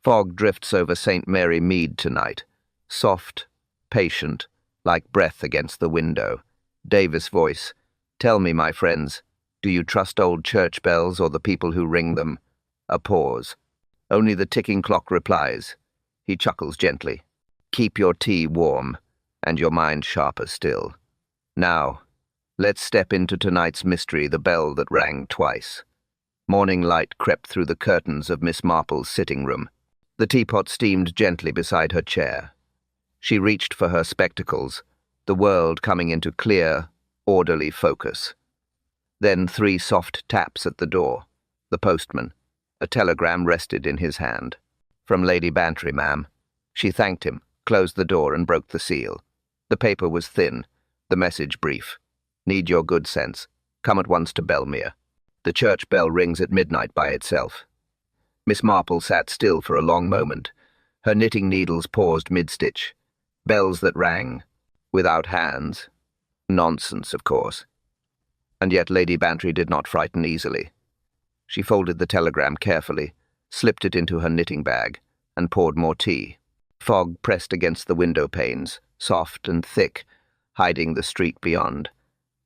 Fog drifts over St. Mary Mead tonight, soft, patient, like breath against the window. Davis' voice. Tell me, my friends, do you trust old church bells or the people who ring them? A pause. Only the ticking clock replies. He chuckles gently. Keep your tea warm, and your mind sharper still. Now, let's step into tonight's mystery, the bell that rang twice. Morning light crept through the curtains of Miss Marple's sitting room. The teapot steamed gently beside her chair. She reached for her spectacles, the world coming into clear, orderly focus. Then 3 soft taps at the door. The postman. A telegram rested in his hand. From Lady Bantry, ma'am. She thanked him, closed the door and broke the seal. The paper was thin, the message brief. Need your good sense. Come at once to Belmere. The church bell rings at midnight by itself. Miss Marple sat still for a long moment. Her knitting needles paused mid-stitch. Bells that rang. Without hands. Nonsense, of course. And yet Lady Bantry did not frighten easily. She folded the telegram carefully, slipped it into her knitting bag, and poured more tea. Fog pressed against the window panes, soft and thick, hiding the street beyond.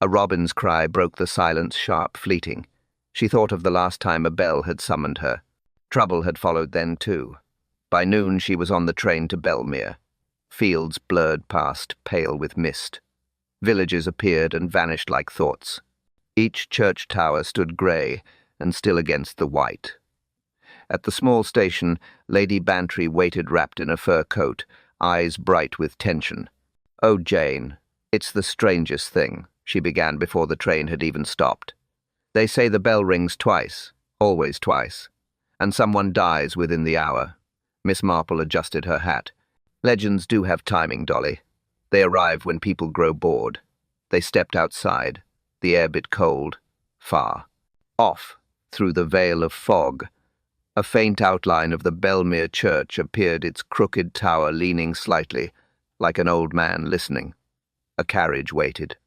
A robin's cry broke the silence, sharp, fleeting. She thought of the last time a bell had summoned her. Trouble had followed then, too. By noon she was on the train to Belmere. Fields blurred past, pale with mist. Villages appeared and vanished like thoughts. Each church tower stood grey and still against the white. At the small station, Lady Bantry waited wrapped in a fur coat, eyes bright with tension. "Oh, Jane, it's the strangest thing," she began before the train had even stopped. "They say the bell rings twice, always twice, and someone dies within the hour." Miss Marple adjusted her hat. "Legends do have timing, Dolly. They arrive when people grow bored." They stepped outside, the air bit cold, far. Off, through the veil of fog, a faint outline of the Belmere church appeared, its crooked tower leaning slightly, like an old man listening. A carriage waited.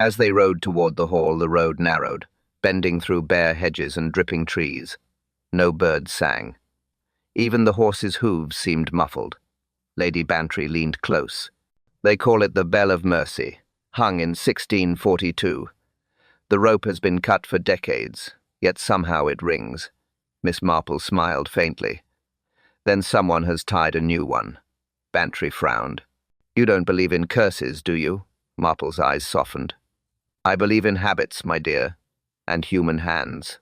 As they rode toward the hall, the road narrowed, bending through bare hedges and dripping trees. No birds sang. Even the horses' hooves seemed muffled. Lady Bantry leaned close. "They call it the Bell of Mercy, hung in 1642. The rope has been cut for decades, yet somehow it rings." Miss Marple smiled faintly. "Then someone has tied a new one." Bantry frowned. "You don't believe in curses, do you?" Marple's eyes softened. "I believe in habits, my dear, and human hands."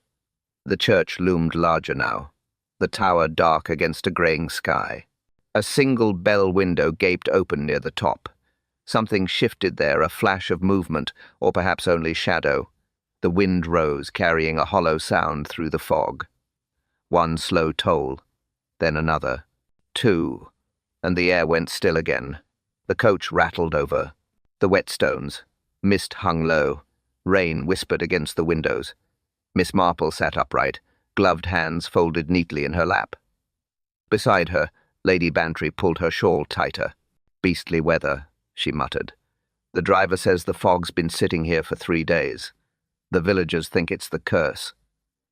The church loomed larger now, the tower dark against a greying sky. A single bell window gaped open near the top. Something shifted there, a flash of movement, or perhaps only shadow. The wind rose, carrying a hollow sound through the fog. One slow toll, then another. 2, and the air went still again. The coach rattled over. The whetstones. Mist hung low. Rain whispered against the windows. Miss Marple sat upright, gloved hands folded neatly in her lap. Beside her, Lady Bantry pulled her shawl tighter. "Beastly weather," she muttered. "The driver says the fog's been sitting here for 3 days. The villagers think it's the curse."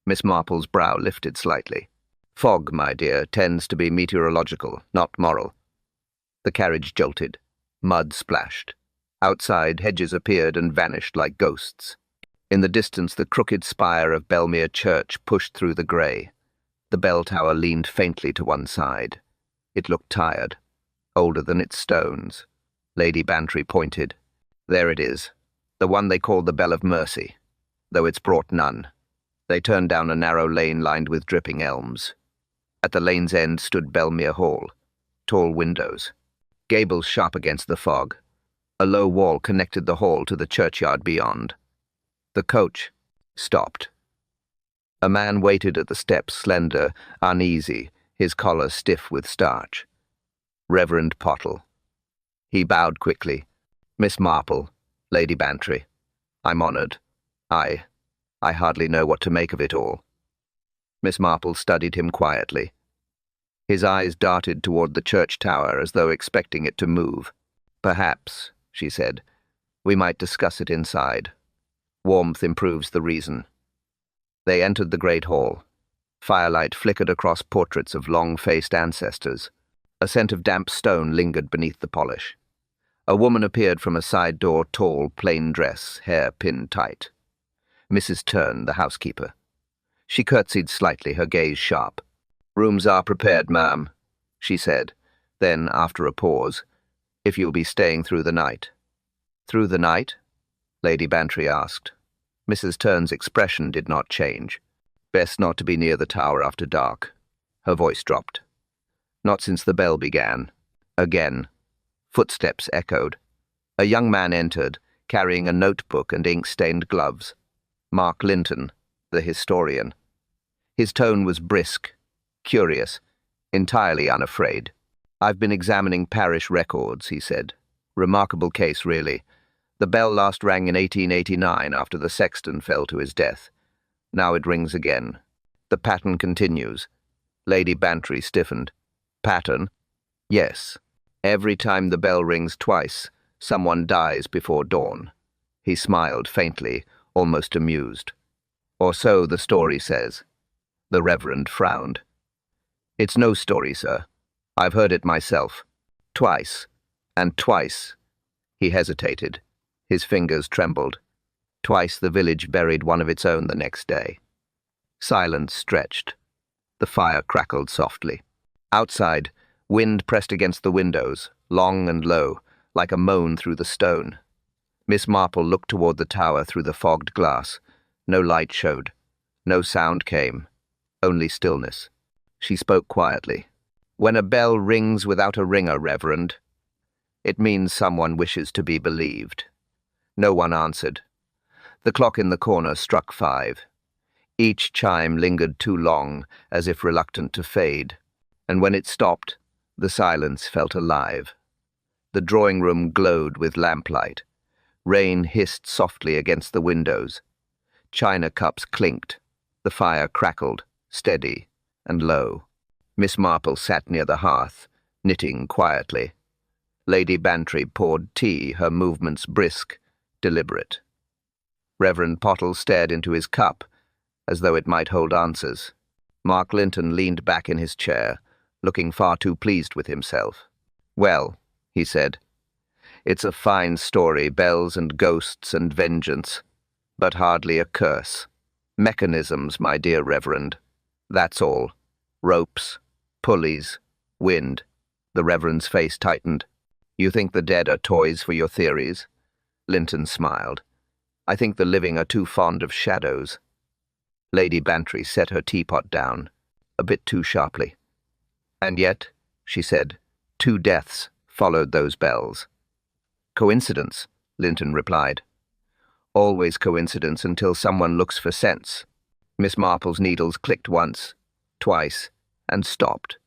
Miss Marple's brow lifted slightly. "Fog, my dear, tends to be meteorological, not moral." The carriage jolted. Mud splashed. Outside, hedges appeared and vanished like ghosts. In the distance, the crooked spire of Belmere Church pushed through the grey. The bell tower leaned faintly to one side. It looked tired, older than its stones. Lady Bantry pointed. "There it is, the one they call the Bell of Mercy, though it's brought none." They turned down a narrow lane lined with dripping elms. At the lane's end stood Belmere Hall, tall windows, gables sharp against the fog. A low wall connected the hall to the churchyard beyond. The coach stopped. A man waited at the steps, slender, uneasy, his collar stiff with starch. Reverend Pottle. He bowed quickly. "Miss Marple, Lady Bantry, I'm honoured. I hardly know what to make of it all." Miss Marple studied him quietly. His eyes darted toward the church tower as though expecting it to move. "Perhaps," she said, "we might discuss it inside. Warmth improves the reason." They entered the great hall. Firelight flickered across portraits of long-faced ancestors. A scent of damp stone lingered beneath the polish. A woman appeared from a side door, tall, plain dress, hair pinned tight. Mrs. Turn, the housekeeper. She curtsied slightly, her gaze sharp. "Rooms are prepared, ma'am," she said. Then, after a pause, "If you'll be staying through the night." "Through the night?" Lady Bantry asked. Mrs. Turn's expression did not change. "Best not to be near the tower after dark." Her voice dropped. "Not since the bell began." Again. Footsteps echoed. A young man entered, carrying a notebook and ink-stained gloves. Mark Linton, the historian. His tone was brisk, curious, entirely unafraid. "I've been examining parish records," he said. "Remarkable case, really. The bell last rang in 1889 after the sexton fell to his death. Now it rings again. The pattern continues." Lady Bantry stiffened. "Pattern?" "Yes. Every time the bell rings twice, someone dies before dawn." He smiled faintly, almost amused. "Or so the story says." The Reverend frowned. "It's no story, sir. I've heard it myself. Twice. And twice." He hesitated. His fingers trembled. "Twice the village buried one of its own the next day." Silence stretched. The fire crackled softly. Outside, wind pressed against the windows, long and low, like a moan through the stone. Miss Marple looked toward the tower through the fogged glass. No light showed. No sound came. Only stillness. She spoke quietly. "When a bell rings without a ringer, Reverend, it means someone wishes to be believed." No one answered. The clock in the corner struck 5. Each chime lingered too long, as if reluctant to fade, and when it stopped, the silence felt alive. The drawing-room glowed with lamplight. Rain hissed softly against the windows. China cups clinked. The fire crackled, steady and low. Miss Marple sat near the hearth, knitting quietly. Lady Bantry poured tea, her movements brisk, deliberate. Reverend Pottle stared into his cup, as though it might hold answers. Mark Linton leaned back in his chair, looking far too pleased with himself. "Well," he said, "it's a fine story, bells and ghosts and vengeance, but hardly a curse. Mechanisms, my dear Reverend. That's all. Ropes, pulleys, wind." The Reverend's face tightened. "You think the dead are toys for your theories?" Linton smiled. "I think the living are too fond of shadows." Lady Bantry set her teapot down, a bit too sharply. "And yet," she said, "2 deaths followed those bells." "Coincidence," Linton replied. "Always coincidence until someone looks for sense." Miss Marple's needles clicked once, twice, and stopped.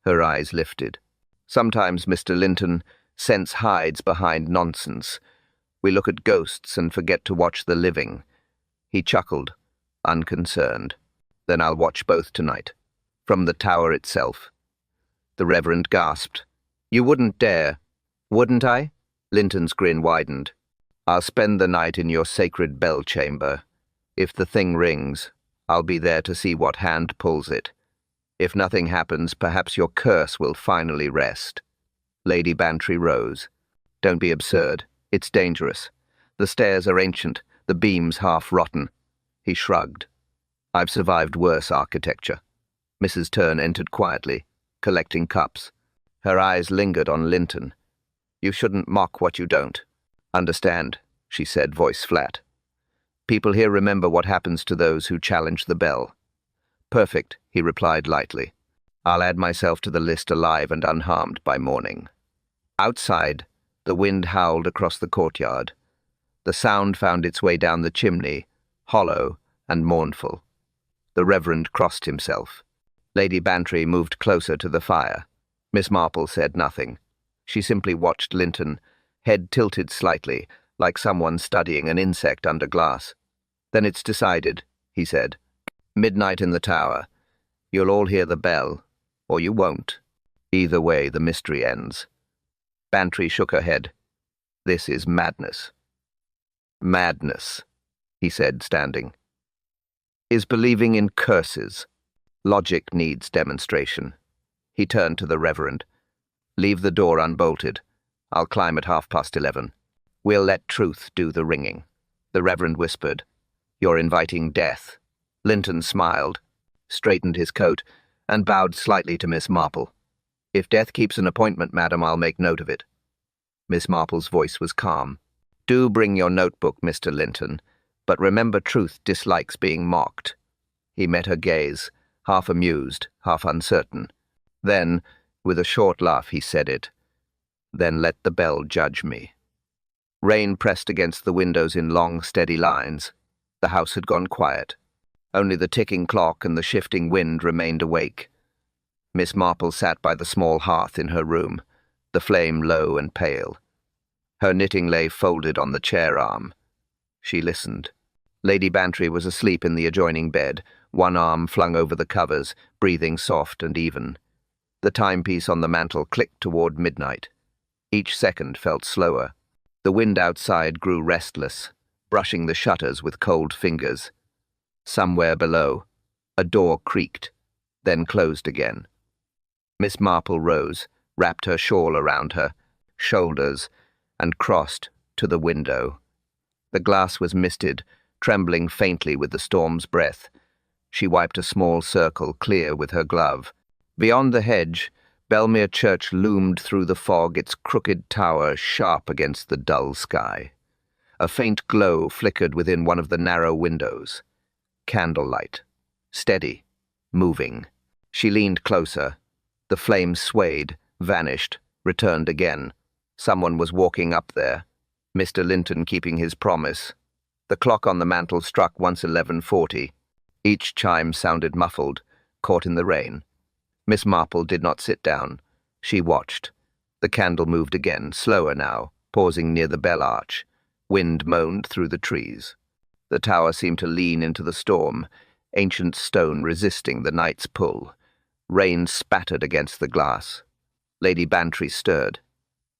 Her eyes lifted. "Sometimes, Mr. Linton, sense hides behind nonsense. We look at ghosts and forget to watch the living." He chuckled, unconcerned. "Then I'll watch both tonight, from the tower itself." The Reverend gasped. "You wouldn't dare." "Wouldn't I?" Linton's grin widened. "I'll spend the night in your sacred bell chamber. If the thing rings, I'll be there to see what hand pulls it. If nothing happens, perhaps your curse will finally rest." Lady Bantry rose. "Don't be absurd. It's dangerous. The stairs are ancient, the beams half-rotten." He shrugged. "I've survived worse architecture." Mrs. Turn entered quietly, collecting cups. Her eyes lingered on Linton. "You shouldn't mock what you don't understand," she said, voice flat. "People here remember what happens to those who challenge the bell." "Perfect," he replied lightly. "I'll add myself to the list alive and unharmed by morning." Outside, the wind howled across the courtyard. The sound found its way down the chimney, hollow and mournful. The Reverend crossed himself. Lady Bantry moved closer to the fire. Miss Marple said nothing. She simply watched Linton, head tilted slightly, like someone studying an insect under glass. "Then it's decided," he said. "Midnight in the tower. You'll all hear the bell, or you won't. Either way, the mystery ends." Bantry shook her head. "This is madness." "Madness," he said, standing, "is believing in curses." Logic needs demonstration. He turned to the Reverend. Leave the door unbolted. I'll climb at 11:30. We'll let truth do the ringing. The Reverend whispered. You're inviting death. Linton smiled, straightened his coat, and bowed slightly to Miss Marple. If death keeps an appointment, madam, I'll make note of it. Miss Marple's voice was calm. Do bring your notebook, Mr. Linton, but remember truth dislikes being mocked. He met her gaze, half amused, half uncertain. Then, with a short laugh, he said it. Then let the bell judge me. Rain pressed against the windows in long, steady lines. The house had gone quiet. Only the ticking clock and the shifting wind remained awake. Miss Marple sat by the small hearth in her room, the flame low and pale. Her knitting lay folded on the chair arm. She listened. Lady Bantry was asleep in the adjoining bed, one arm flung over the covers, breathing soft and even. The timepiece on the mantel clicked toward midnight. Each second felt slower. The wind outside grew restless, brushing the shutters with cold fingers. Somewhere below, a door creaked, then closed again. Miss Marple rose, wrapped her shawl around her shoulders, and crossed to the window. The glass was misted, trembling faintly with the storm's breath. She wiped a small circle clear with her glove. Beyond the hedge, Belmere Church loomed through the fog, its crooked tower sharp against the dull sky. A faint glow flickered within one of the narrow windows. Candlelight. Steady. Moving. She leaned closer. The flame swayed, vanished, returned again. Someone was walking up there. Mr. Linton keeping his promise. The clock on the mantel struck once 11:40. Each chime sounded muffled, caught in the rain. Miss Marple did not sit down. She watched. The candle moved again, slower now, pausing near the bell arch. Wind moaned through the trees. The tower seemed to lean into the storm, ancient stone resisting the night's pull. Rain spattered against the glass. Lady Bantry stirred.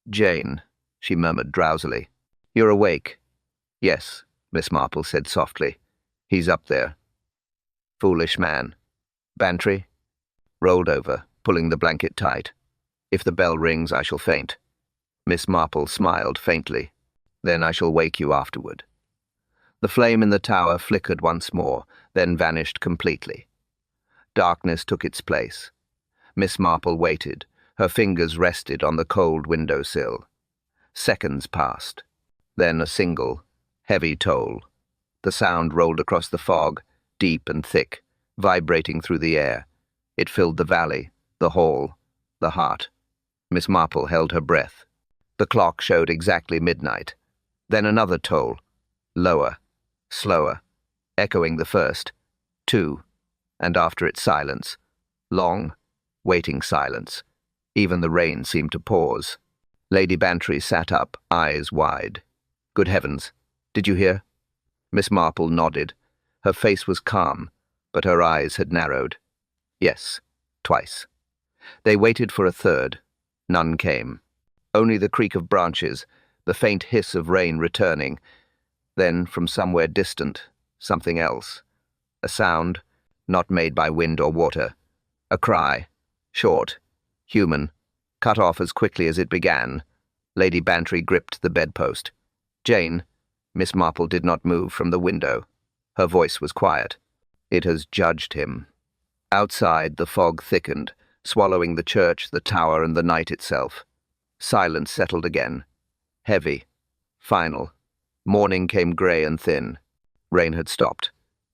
"Jane," she murmured drowsily. "You're awake?" "Yes," Miss Marple said softly. "He's up there." "Foolish man." Bantry rolled over, pulling the blanket tight. "If the bell rings, I shall faint." Miss Marple smiled faintly. "Then I shall wake you afterward." The flame in the tower flickered once more, then vanished completely. Darkness took its place. Miss Marple waited. Her fingers rested on the cold window-sill. Seconds passed. Then a single, heavy toll. The sound rolled across the fog, deep and thick, vibrating through the air. It filled the valley, the hall, the heart. Miss Marple held her breath. The clock showed exactly midnight. Then another toll. Lower, slower, echoing the first. 2. And after it silence. Long, waiting silence. Even the rain seemed to pause. Lady Bantry sat up, eyes wide. "Good heavens, did you hear?" Miss Marple nodded. Her face was calm, but her eyes had narrowed. "Yes, twice." They waited for a third. None came. Only the creak of branches, the faint hiss of rain returning. Then, from somewhere distant, something else. A sound, not made by wind or water. A cry. Short. Human. Cut off as quickly as it began. Lady Bantry gripped the bedpost. "Jane." Miss Marple did not move from the window. Her voice was quiet. "It has judged him." Outside, the fog thickened, swallowing the church, the tower, and the night itself. Silence settled again. Heavy. Final. Morning came grey and thin. Rain had stopped,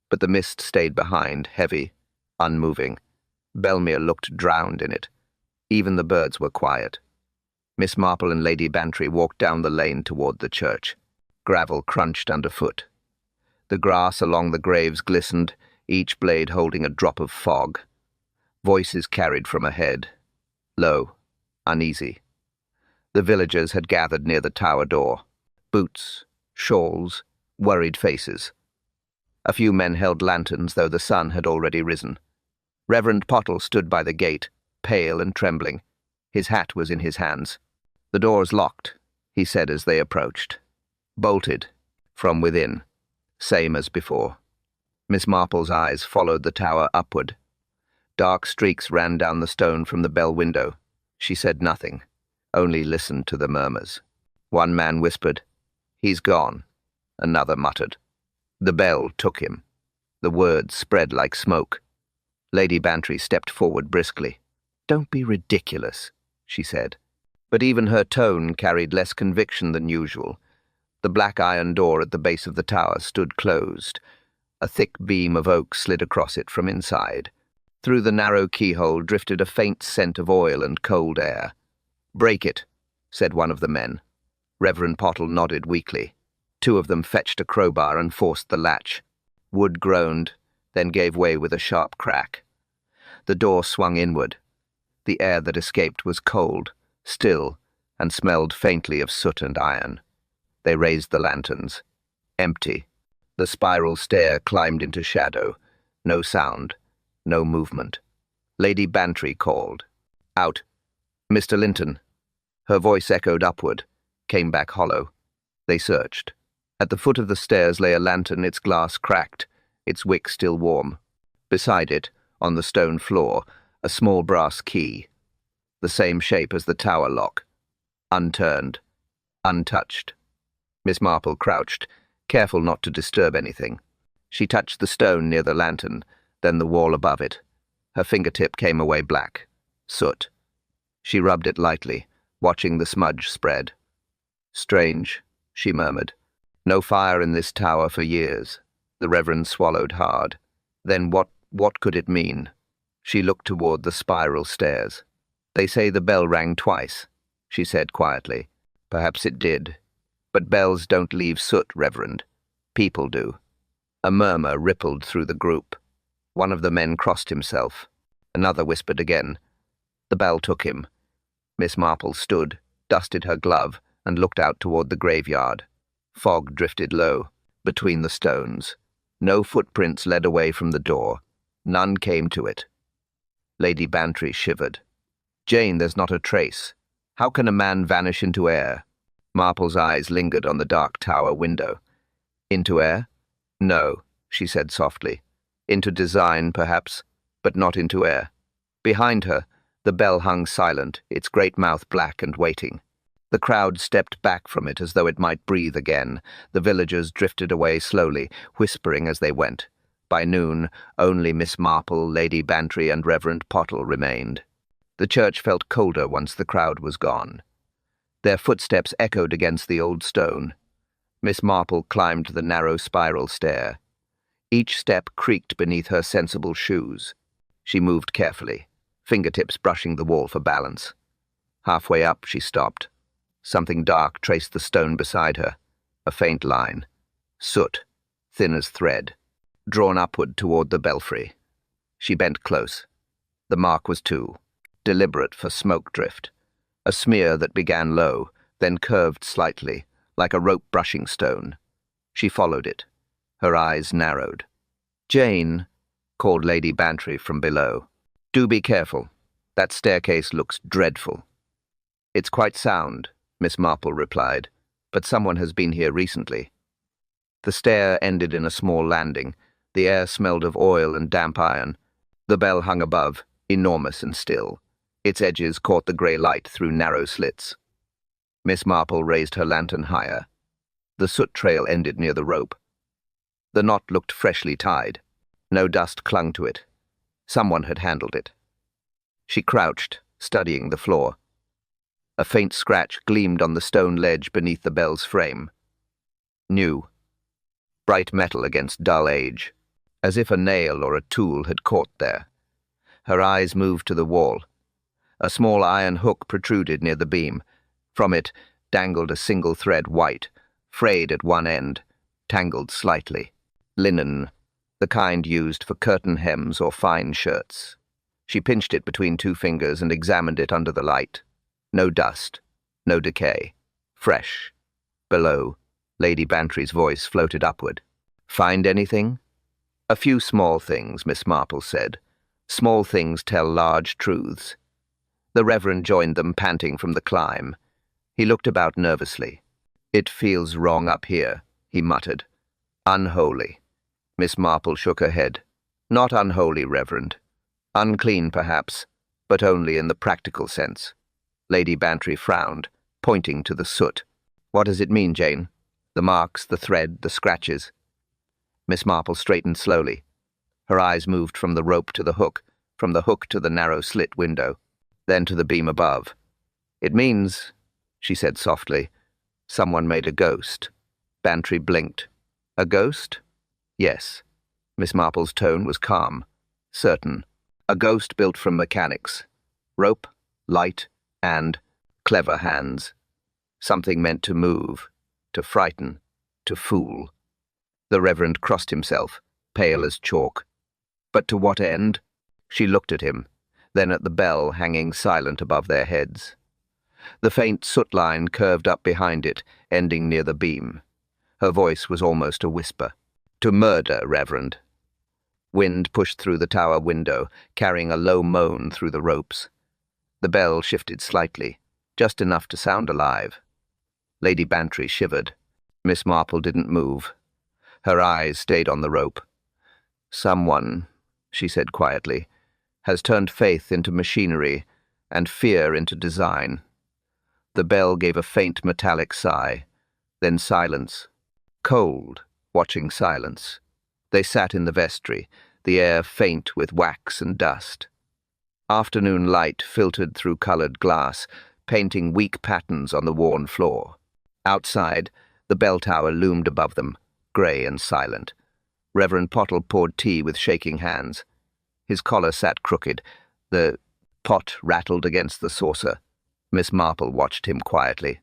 but the mist stayed behind, heavy, unmoving. Belmere looked drowned in it. Even the birds were quiet. Miss Marple and Lady Bantry walked down the lane toward the church. Gravel crunched underfoot. The grass along the graves glistened, each blade holding a drop of fog. Voices carried from ahead. Low, uneasy. The villagers had gathered near the tower door. Boots, shawls, worried faces. A few men held lanterns, though the sun had already risen. Reverend Pottle stood by the gate, pale and trembling. His hat was in his hands. "The door's locked," he said as they approached. "Bolted. From within. Same as before." Miss Marple's eyes followed the tower upward. Dark streaks ran down the stone from the bell window. She said nothing, only listened to the murmurs. One man whispered, "He's gone." Another muttered, "The bell took him." The words spread like smoke. Lady Bantry stepped forward briskly. "Don't be ridiculous," she said. But even her tone carried less conviction than usual. The black iron door at the base of the tower stood closed. A thick beam of oak slid across it from inside. Through the narrow keyhole drifted a faint scent of oil and cold air. "Break it," said one of the men. Reverend Pottle nodded weakly. Two of them fetched a crowbar and forced the latch. Wood groaned, then gave way with a sharp crack. The door swung inward. The air that escaped was cold, still, and smelled faintly of soot and iron. They raised the lanterns. Empty. The spiral stair climbed into shadow. No sound, no movement. Lady Bantry called. "Out. Mr. Linton." Her voice echoed upward, came back hollow. They searched. At the foot of the stairs lay a lantern, its glass cracked, its wick still warm. Beside it, on the stone floor, a small brass key. The same shape as the tower lock. Unturned. Untouched. Miss Marple crouched, careful not to disturb anything. She touched the stone near the lantern, then the wall above it. Her fingertip came away black. Soot. She rubbed it lightly, watching the smudge spread. "Strange," she murmured. "No fire in this tower for years." The Reverend swallowed hard. Then what could it mean? She looked toward the spiral stairs. "They say the bell rang twice," she said quietly. "Perhaps it did. But bells don't leave soot, Reverend. People do." A murmur rippled through the group. One of the men crossed himself. Another whispered again. The bell took him. Miss Marple stood, dusted her glove, and looked out toward the graveyard. Fog drifted low, between the stones. No footprints led away from the door. None came to it. Lady Bantry shivered. "Jane, there's not a trace. How can a man vanish into air?" Marple's eyes lingered on the dark tower window. "Into air? No," she said softly. "Into design, perhaps, but not into air." Behind her, the bell hung silent, its great mouth black and waiting. The crowd stepped back from it as though it might breathe again. The villagers drifted away slowly, whispering as they went. By noon, only Miss Marple, Lady Bantry, and Reverend Pottle remained. The church felt colder once the crowd was gone. Their footsteps echoed against the old stone. Miss Marple climbed the narrow spiral stair. Each step creaked beneath her sensible shoes. She moved carefully, fingertips brushing the wall for balance. Halfway up, she stopped. Something dark traced the stone beside her. A faint line. Soot, thin as thread, drawn upward toward the belfry. She bent close. The mark was two, deliberate for smoke drift. A smear that began low, then curved slightly, like a rope brushing stone. She followed it. Her eyes narrowed. "Jane," called Lady Bantry from below. "Do be careful. That staircase looks dreadful." "It's quite sound," Miss Marple replied, "but someone has been here recently." The stair ended in a small landing. The air smelled of oil and damp iron. The bell hung above, enormous and still. Its edges caught the grey light through narrow slits. Miss Marple raised her lantern higher. The soot trail ended near the rope. The knot looked freshly tied. No dust clung to it. Someone had handled it. She crouched, studying the floor. A faint scratch gleamed on the stone ledge beneath the bell's frame. New. Bright metal against dull age, as if a nail or a tool had caught there. Her eyes moved to the wall. A small iron hook protruded near the beam. From it dangled a single thread white, frayed at one end, tangled slightly. Linen, the kind used for curtain hems or fine shirts. She pinched it between two fingers and examined it under the light. No dust, no decay. Fresh. Below, Lady Bantry's voice floated upward. "Find anything?" "A few small things," Miss Marple said. "Small things tell large truths." The Reverend joined them, panting from the climb. He looked about nervously. "It feels wrong up here," he muttered. "Unholy." Miss Marple shook her head. "Not unholy, Reverend. Unclean, perhaps, but only in the practical sense. Lady Bantry frowned, pointing to the soot. What does it mean, Jane? The marks, the thread, the scratches. Miss Marple straightened slowly. Her eyes moved from the rope to the hook, from the hook to the narrow slit window, then to the beam above. It means, she said softly, someone made a ghost. Bantry blinked. A ghost? Yes. Miss Marple's tone was calm, certain. A ghost built from mechanics. Rope, light, and clever hands. Something meant to move, to frighten, to fool. The Reverend crossed himself, pale as chalk. But to what end? She looked at him, then at the bell hanging silent above their heads. The faint soot line curved up behind it, ending near the beam. Her voice was almost a whisper. To murder, Reverend. Wind pushed through the tower window, carrying a low moan through the ropes. The bell shifted slightly, just enough to sound alive. Lady Bantry shivered. Miss Marple didn't move. Her eyes stayed on the rope. Someone, she said quietly, has turned faith into machinery and fear into design. The bell gave a faint metallic sigh, then silence. Cold, watching silence. They sat in the vestry, the air faint with wax and dust. Afternoon light filtered through coloured glass, painting weak patterns on the worn floor. Outside, the bell tower loomed above them, grey and silent. Reverend Pottle poured tea with shaking hands. His collar sat crooked. The pot rattled against the saucer. Miss Marple watched him quietly.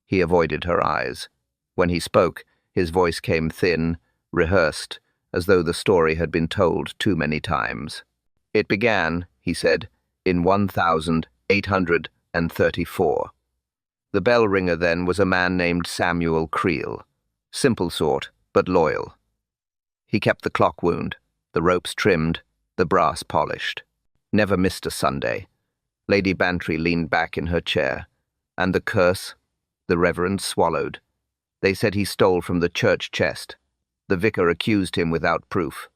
He avoided her eyes. When he spoke, his voice came thin, rehearsed, as though the story had been told too many times. It began, he said, in 1834. The bell ringer then was a man named Samuel Creel. Simple sort, but loyal. He kept the clock wound, the ropes trimmed, the brass polished. Never missed a Sunday. Lady Bantry leaned back in her chair. And the curse? The Reverend swallowed. They said he stole from the church chest. The vicar accused him without proof.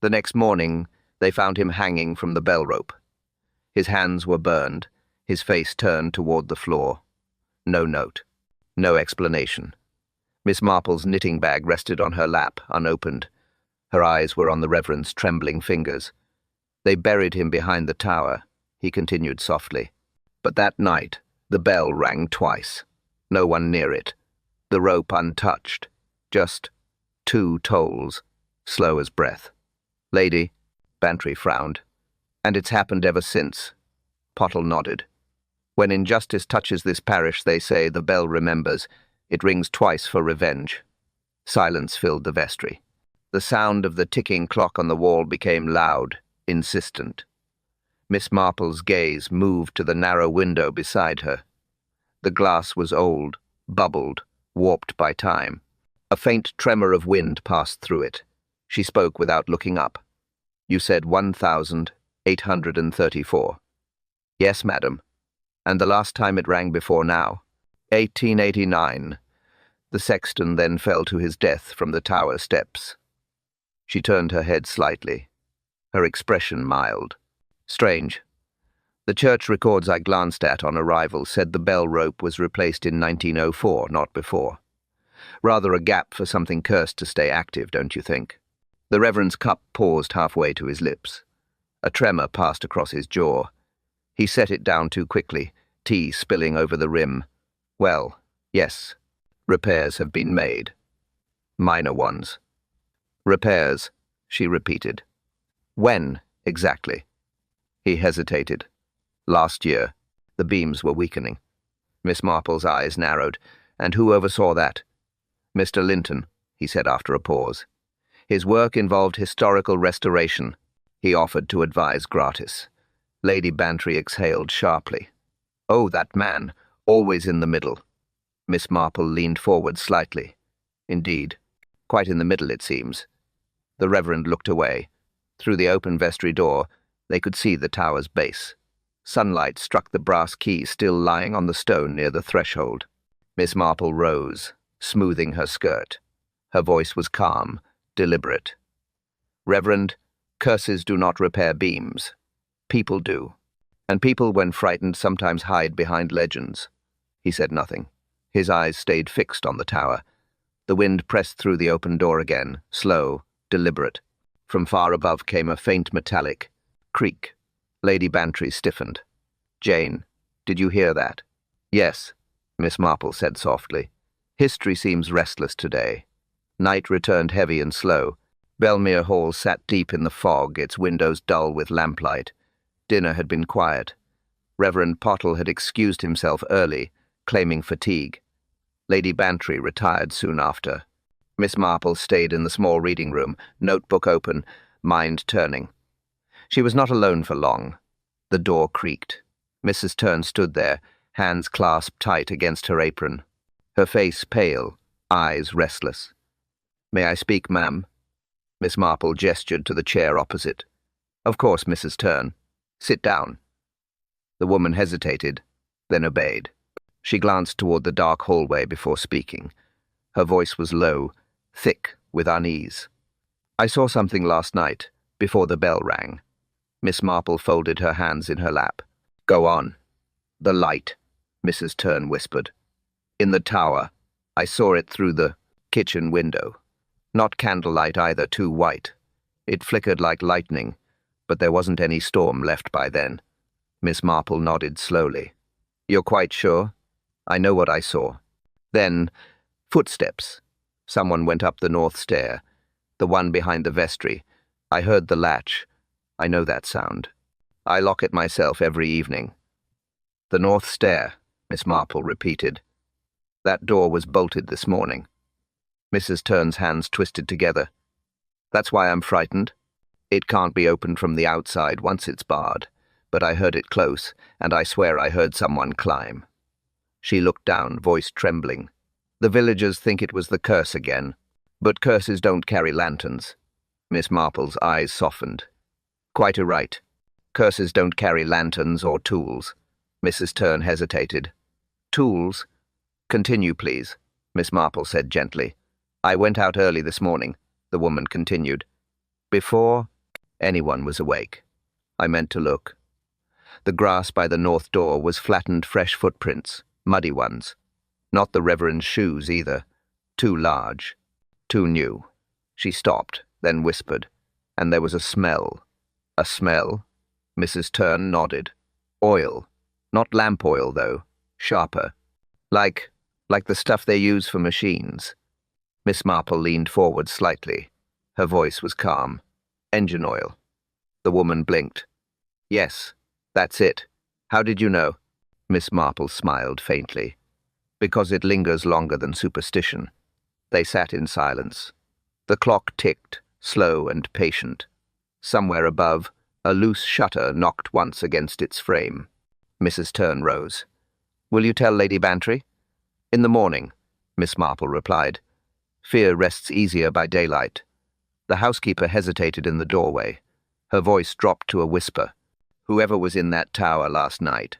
The next morning, they found him hanging from the bell rope. His hands were burned, his face turned toward the floor. No note, no explanation. Miss Marple's knitting bag rested on her lap, unopened. Her eyes were on the Reverend's trembling fingers. They buried him behind the tower, he continued softly. But that night, the bell rang twice. No one near it. The rope untouched. Just 2 tolls, slow as breath. Lady, Bantry frowned. And it's happened ever since. Pottle nodded. When injustice touches this parish, they say, the bell remembers. It rings twice for revenge. Silence filled the vestry. The sound of the ticking clock on the wall became loud, insistent. Miss Marple's gaze moved to the narrow window beside her. The glass was old, bubbled, warped by time. A faint tremor of wind passed through it. She spoke without looking up. You said 1834. Yes, madam. And the last time it rang before now? 1889. The sexton then fell to his death from the tower steps. She turned her head slightly, her expression mild. Strange. The church records I glanced at on arrival said the bell rope was replaced in 1904, not before. Rather a gap for something cursed to stay active, don't you think? The Reverend's cup paused halfway to his lips. A tremor passed across his jaw. He set it down too quickly, tea spilling over the rim. Well, yes, repairs have been made. Minor ones. Repairs, she repeated. When, exactly? He hesitated. Last year. The beams were weakening. Miss Marple's eyes narrowed. And who oversaw that? Mr. Linton, he said after a pause. His work involved historical restoration. He offered to advise gratis. Lady Bantry exhaled sharply. Oh, that man, always in the middle. Miss Marple leaned forward slightly. Indeed. Quite in the middle, it seems. The Reverend looked away. Through the open vestry door, they could see the tower's base. Sunlight struck the brass key still lying on the stone near the threshold. Miss Marple rose, smoothing her skirt. Her voice was calm, deliberate. Reverend, curses do not repair beams. People do. And people, when frightened, sometimes hide behind legends. He said nothing. His eyes stayed fixed on the tower. The wind pressed through the open door again, slow, deliberate. From far above came a faint metallic creak. Lady Bantry stiffened. "Jane, did you hear that?" "Yes," Miss Marple said softly. "History seems restless today." Night returned heavy and slow. Belmere Hall sat deep in the fog, its windows dull with lamplight. Dinner had been quiet. Reverend Pottle had excused himself early, claiming fatigue. Lady Bantry retired soon after. Miss Marple stayed in the small reading room, notebook open, mind turning. She was not alone for long. The door creaked. Mrs. Turn stood there, hands clasped tight against her apron. Her face pale, eyes restless. "May I speak, ma'am?" Miss Marple gestured to the chair opposite. "Of course, Mrs. Turn. Sit down." The woman hesitated, then obeyed. She glanced toward the dark hallway before speaking. Her voice was low, thick with unease. "I saw something last night, before the bell rang." Miss Marple folded her hands in her lap. "Go on." "The light," Mrs. Turn whispered. "In the tower. I saw it through the kitchen window. Not candlelight either, too white. It flickered like lightning, but there wasn't any storm left by then." Miss Marple nodded slowly. "You're quite sure?" "I know what I saw." Then, footsteps. Someone went up the north stair, the one behind the vestry. I heard the latch. I know that sound. I lock it myself every evening. "The north stair," Miss Marple repeated. "That door was bolted this morning." Mrs. Turn's hands twisted together. "That's why I'm frightened. It can't be opened from the outside once it's barred, but I heard it close, and I swear I heard someone climb." She looked down, voice trembling. "The villagers think it was the curse again, but curses don't carry lanterns." Miss Marple's eyes softened. "Quite right. Curses don't carry lanterns or tools." Mrs. Turn hesitated. "Tools?" "Continue, please," Miss Marple said gently. "I went out early this morning," the woman continued. "Before anyone was awake. I meant to look. The grass by the north door was flattened fresh footprints, muddy ones. Not the Reverend's shoes either. Too large. Too new." She stopped, then whispered. "And there was a smell." "A smell?" Mrs. Turn nodded. "Oil. Not lamp oil, though. Sharper. Like the stuff they use for machines." Miss Marple leaned forward slightly. Her voice was calm. "Engine oil." The woman blinked. "Yes, that's it. How did you know?" Miss Marple smiled faintly. "Because it lingers longer than superstition." They sat in silence. The clock ticked, slow and patient. Somewhere above, a loose shutter knocked once against its frame. Mrs. Turn rose. "Will you tell Lady Bantry?" "In the morning," Miss Marple replied. "Fear rests easier by daylight." The housekeeper hesitated in the doorway. Her voice dropped to a whisper. "Whoever was in that tower last night,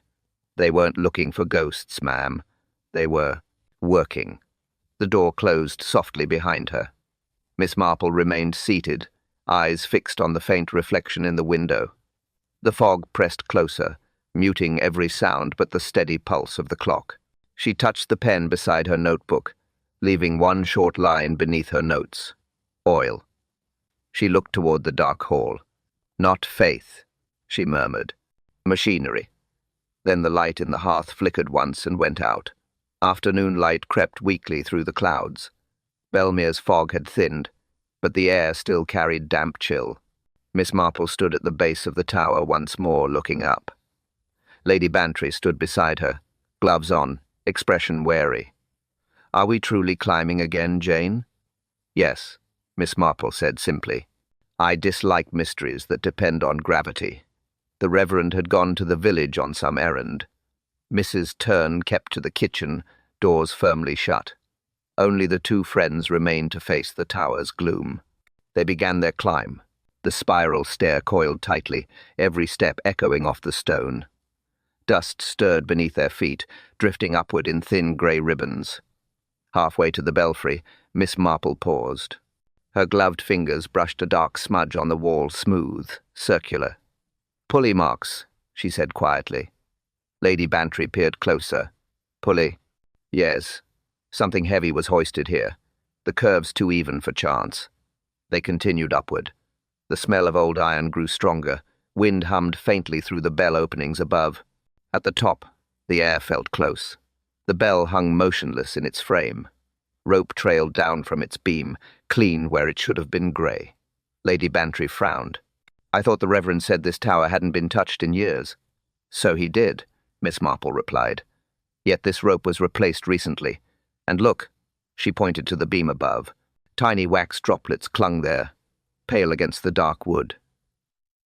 they weren't looking for ghosts, ma'am. They were working." The door closed softly behind her. Miss Marple remained seated, eyes fixed on the faint reflection in the window. The fog pressed closer, muting every sound but the steady pulse of the clock. She touched the pen beside her notebook, leaving one short line beneath her notes. Oil. She looked toward the dark hall. "Not faith," she murmured. "Machinery." Then the light in the hearth flickered once and went out. Afternoon light crept weakly through the clouds. Belmere's fog had thinned, but the air still carried damp chill. Miss Marple stood at the base of the tower once more, looking up. Lady Bantry stood beside her, gloves on, expression wary. "Are we truly climbing again, Jane?" "Yes," Miss Marple said simply. "I dislike mysteries that depend on gravity." The Reverend had gone to the village on some errand. Mrs. Turn kept to the kitchen, doors firmly shut. Only the two friends remained to face the tower's gloom. They began their climb. The spiral stair coiled tightly, every step echoing off the stone. Dust stirred beneath their feet, drifting upward in thin grey ribbons. Halfway to the belfry, Miss Marple paused. Her gloved fingers brushed a dark smudge on the wall, smooth, circular. Pulley marks, she said quietly. Lady Bantry peered closer. Pulley. Yes. Something heavy was hoisted here. The curves too even for chance. They continued upward. The smell of old iron grew stronger. Wind hummed faintly through the bell openings above. At the top, the air felt close. The bell hung motionless in its frame. Rope trailed down from its beam, clean where it should have been grey. Lady Bantry frowned. I thought the Reverend said this tower hadn't been touched in years. So he did, Miss Marple replied. Yet this rope was replaced recently. And look, she pointed to the beam above. Tiny wax droplets clung there, pale against the dark wood.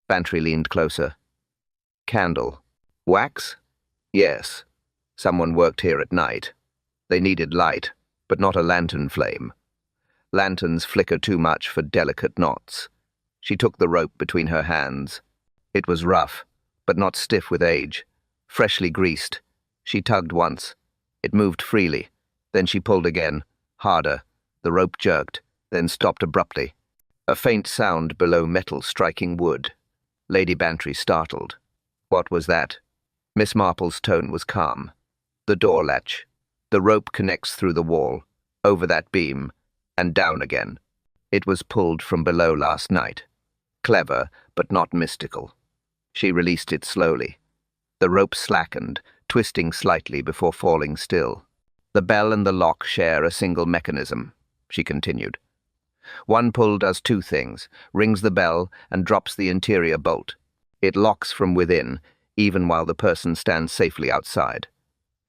Bantry leaned closer. Candle. Wax? Yes. Someone worked here at night. They needed light, but not a lantern flame. Lanterns flicker too much for delicate knots. She took the rope between her hands. It was rough, but not stiff with age. Freshly greased. She tugged once. It moved freely. Then she pulled again, harder. The rope jerked, then stopped abruptly. A faint sound below metal striking wood. Lady Bantry startled. What was that? Miss Marple's tone was calm. The door latch. The rope connects through the wall, over that beam, and down again. It was pulled from below last night. Clever, but not mystical. She released it slowly. The rope slackened, twisting slightly before falling still. The bell and the lock share a single mechanism, she continued. One pull does two things, rings the bell and drops the interior bolt. It locks from within, even while the person stands safely outside.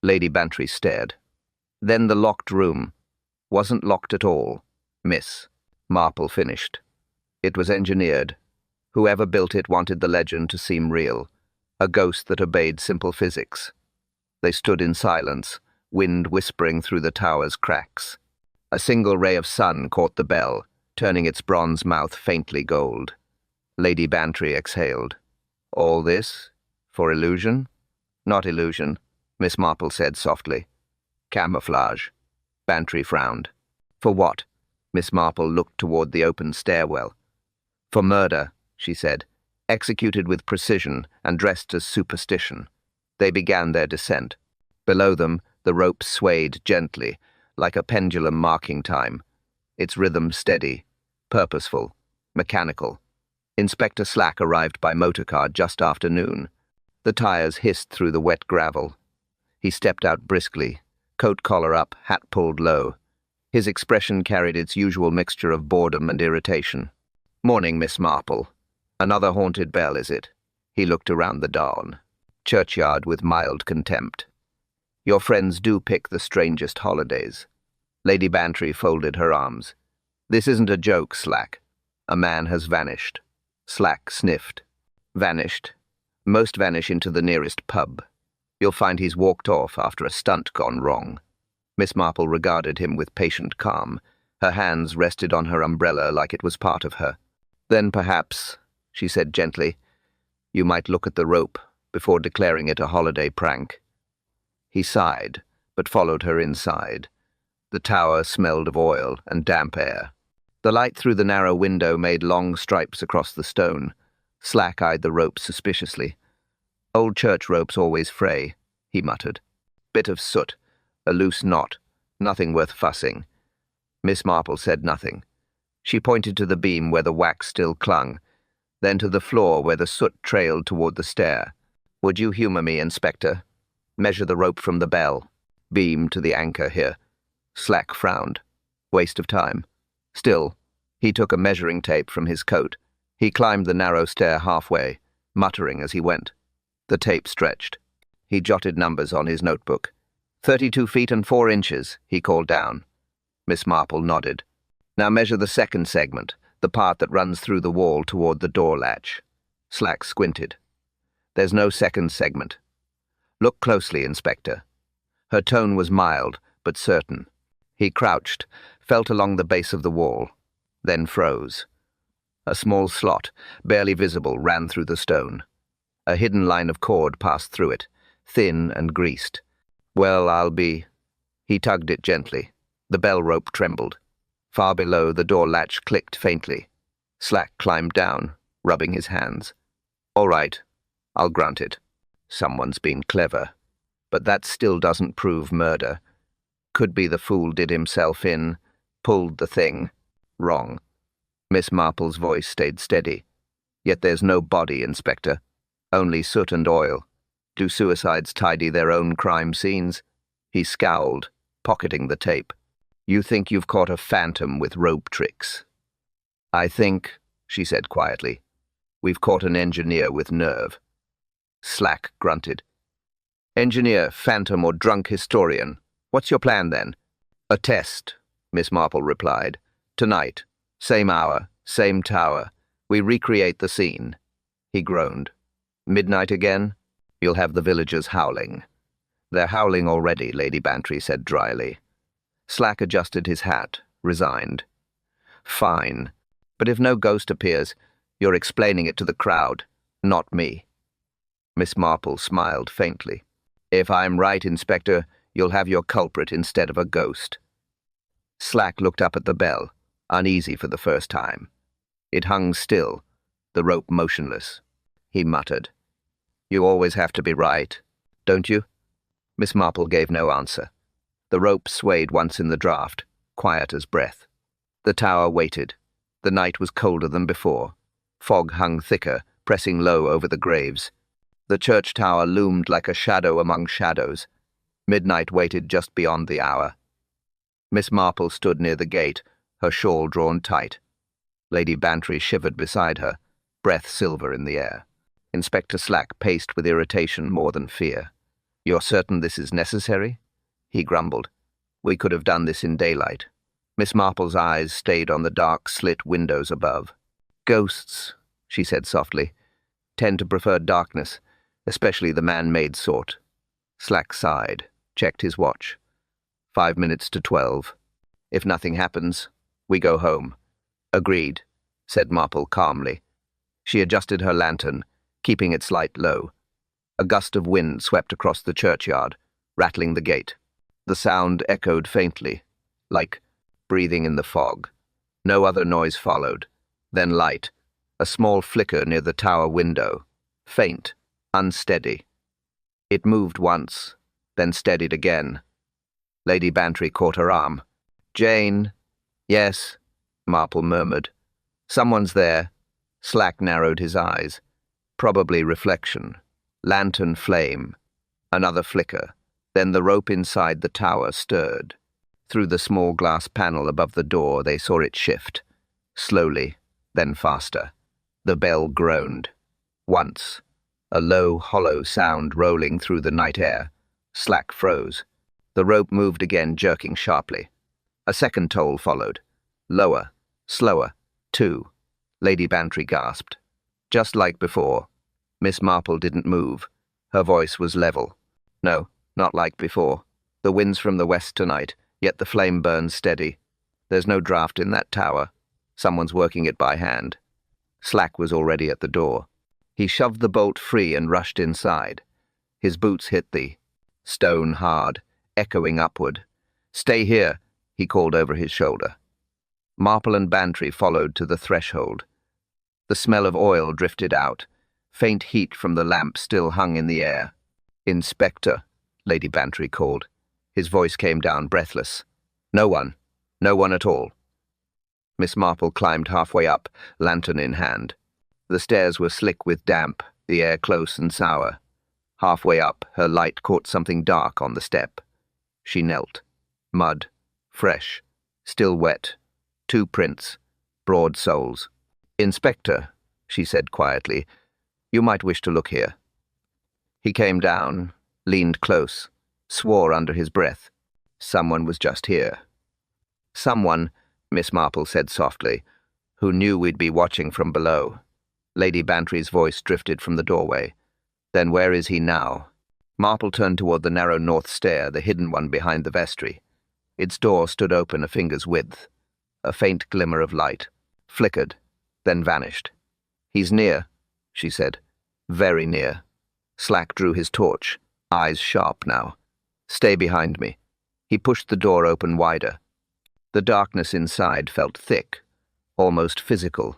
Lady Bantry stared. Then the locked room wasn't locked at all, Miss Marple finished. It was engineered. Whoever built it wanted the legend to seem real, a ghost that obeyed simple physics. They stood in silence, wind whispering through the tower's cracks. A single ray of sun caught the bell, turning its bronze mouth faintly gold. Lady Bantry exhaled. All this? For illusion? Not illusion, Miss Marple said softly. Camouflage. Bantry frowned. For what? Miss Marple looked toward the open stairwell. For murder, she said, executed with precision and dressed as superstition. They began their descent. Below them, the rope swayed gently, like a pendulum marking time, its rhythm steady, purposeful, mechanical. Inspector Slack arrived by motorcar just after noon. The tires hissed through the wet gravel. He stepped out briskly, coat collar up, hat pulled low. His expression carried its usual mixture of boredom and irritation. Morning, Miss Marple. Another haunted bell, is it? He looked around the dawn. Churchyard with mild contempt. Your friends do pick the strangest holidays. Lady Bantry folded her arms. This isn't a joke, Slack. A man has vanished. Slack sniffed. Vanished. Most vanish into the nearest pub. You'll find he's walked off after a stunt gone wrong. Miss Marple regarded him with patient calm. Her hands rested on her umbrella like it was part of her. Then perhaps, she said gently, you might look at the rope before declaring it a holiday prank. He sighed, but followed her inside. The tower smelled of oil and damp air. The light through the narrow window made long stripes across the stone. Slack eyed the rope suspiciously. Old church ropes always fray, he muttered. Bit of soot, a loose knot, nothing worth fussing. Miss Marple said nothing. She pointed to the beam where the wax still clung, then to the floor where the soot trailed toward the stair. Would you humor me, Inspector? Measure the rope from the bell. Beam to the anchor here. Slack frowned. Waste of time. Still, he took a measuring tape from his coat. He climbed the narrow stair halfway, muttering as he went. The tape stretched. He jotted numbers on his notebook. 32 feet and 4 inches, he called down. Miss Marple nodded. Now measure the second segment, the part that runs through the wall toward the door latch. Slack squinted. There's no second segment. Look closely, Inspector. Her tone was mild, but certain. He crouched, felt along the base of the wall, then froze. A small slot, barely visible, ran through the stone. A hidden line of cord passed through it, thin and greased. Well, I'll be... He tugged it gently. The bell rope trembled. Far below, the door latch clicked faintly. Slack climbed down, rubbing his hands. All right, I'll grant it. Someone's been clever. But that still doesn't prove murder. Could be the fool did himself in, pulled the thing. Wrong. Miss Marple's voice stayed steady. Yet there's no body, Inspector. Only soot and oil. Do suicides tidy their own crime scenes? He scowled, pocketing the tape. You think you've caught a phantom with rope tricks? I think, she said quietly, we've caught an engineer with nerve. Slack grunted. Engineer, phantom, or drunk historian? What's your plan, then? A test, Miss Marple replied. Tonight, same hour, same tower. We recreate the scene. He groaned. Midnight again? You'll have the villagers howling. They're howling already, Lady Bantry said dryly. Slack adjusted his hat, resigned. Fine. But if no ghost appears, you're explaining it to the crowd, not me. Miss Marple smiled faintly. If I'm right, Inspector, you'll have your culprit instead of a ghost. Slack looked up at the bell, uneasy for the first time. It hung still, the rope motionless. He muttered. You always have to be right, don't you? Miss Marple gave no answer. The rope swayed once in the draught, quiet as breath. The tower waited. The night was colder than before. Fog hung thicker, pressing low over the graves. The church tower loomed like a shadow among shadows. Midnight waited just beyond the hour. Miss Marple stood near the gate, her shawl drawn tight. Lady Bantry shivered beside her, breath silver in the air. Inspector Slack paced with irritation more than fear. You're certain this is necessary? He grumbled. We could have done this in daylight. Miss Marple's eyes stayed on the dark slit windows above. Ghosts, she said softly, tend to prefer darkness, especially the man-made sort. Slack sighed, checked his watch. 5 minutes to 12. If nothing happens, we go home. Agreed, said Marple calmly. She adjusted her lantern, keeping its light low. A gust of wind swept across the churchyard, rattling the gate. The sound echoed faintly, like breathing in the fog. No other noise followed. Then light, a small flicker near the tower window, faint, unsteady. It moved once, then steadied again. Lady Bantry caught her arm. Jane. Yes, Marple murmured. Someone's there. Slack narrowed his eyes. Probably reflection. Lantern flame. Another flicker. Then the rope inside the tower stirred. Through the small glass panel above the door they saw it shift. Slowly, then faster. The bell groaned. Once. A low, hollow sound rolling through the night air. Slack froze. The rope moved again, jerking sharply. A second toll followed. Lower, slower, 2. Lady Bantry gasped. Just like before. Miss Marple didn't move. Her voice was level. No, not like before. The wind's from the west tonight, yet the flame burns steady. There's no draught in that tower. Someone's working it by hand. Slack was already at the door. He shoved the bolt free and rushed inside. His boots hit the stone hard, echoing upward. Stay here, he called over his shoulder. Marple and Bantry followed to the threshold. The smell of oil drifted out. Faint heat from the lamp still hung in the air. Inspector, Lady Bantry called. His voice came down breathless. No one. No one at all. Miss Marple climbed halfway up, lantern in hand. The stairs were slick with damp, the air close and sour. Halfway up, her light caught something dark on the step. She knelt. Mud. Fresh. Still wet. 2 prints. Broad soles. Inspector, she said quietly, you might wish to look here. He came down, leaned close, swore under his breath. Someone was just here. Someone, Miss Marple said softly, who knew we'd be watching from below. Lady Bantry's voice drifted from the doorway. Then where is he now? Marple turned toward the narrow north stair, the hidden one behind the vestry. Its door stood open a finger's width. A faint glimmer of light. Flickered, then vanished. He's near, she said. Very near. Slack drew his torch, eyes sharp now. Stay behind me. He pushed the door open wider. The darkness inside felt thick, almost physical.